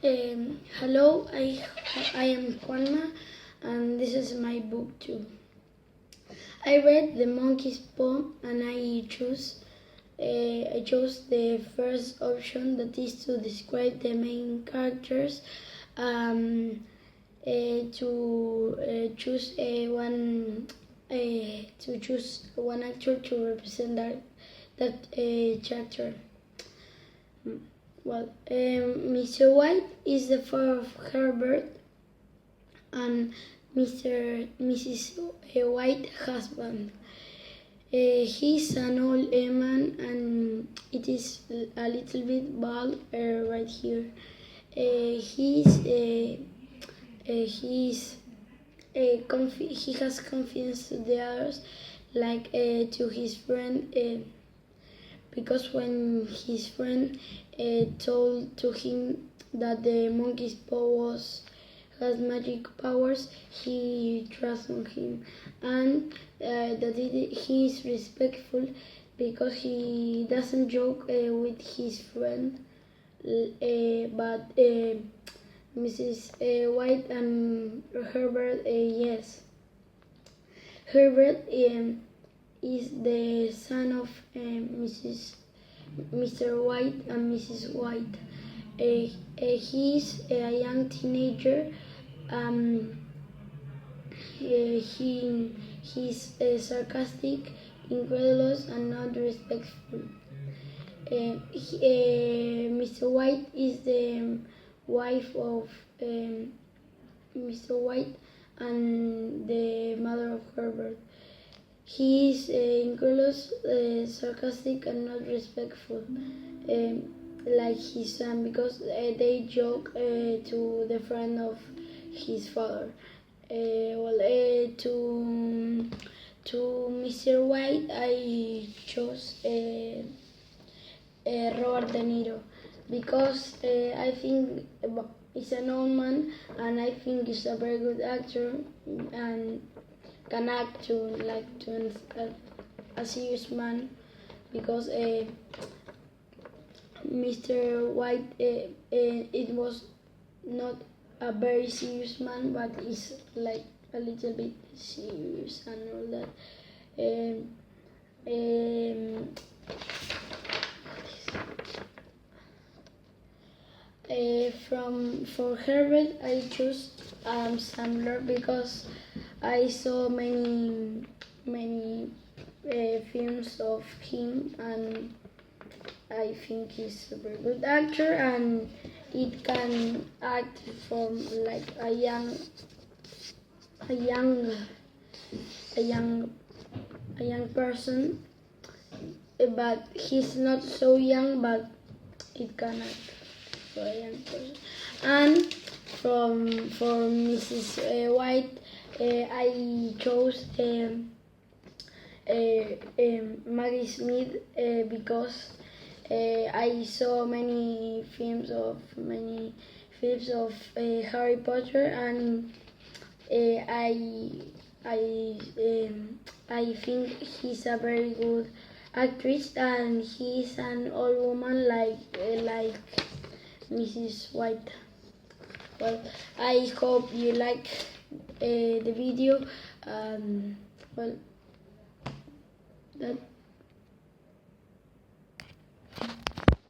Hello, I am Juanma, and this is my book too. I read the monkey's poem, and I chose the first option, that is to describe the main characters. To choose one actor to represent that chapter. Well, Mr. White is the father of Herbert, and Mrs. White husband. He's an old man, and it is a little bit bald right here. He has confidence to the others, like to his friend. Because when his friend told to him that the monkey's paw has magic powers, he trusts on him, and that he is respectful because he doesn't joke with his friend, but Mrs. White and Herbert, yes. Herbert is the son of Mr. White and Mrs. White. He's a young teenager. He's sarcastic, incredulous, and not respectful. Mr. White is the wife of Mr. White and the mother of Herbert. He is incredulous, sarcastic, and not respectful, like his son, because they joke to the friend of his father. To Mr. White, I chose Robert De Niro, because I think he's an old man, and I think he's a very good actor and can act to a serious man, because Mr. White it was not a very serious man, but he's like a little bit serious and all that. For Herbert, I choose Sandler, because I saw many films of him, and I think he's a very good actor, and it can act from like a young person, but he's not so young, but it can act for a young person. And for Mrs. White, I chose Maggie Smith, because I saw many films of Harry Potter, and I think he's a very good actress, and he's an old woman like Mrs. White. Well, I hope you like the video. Well, that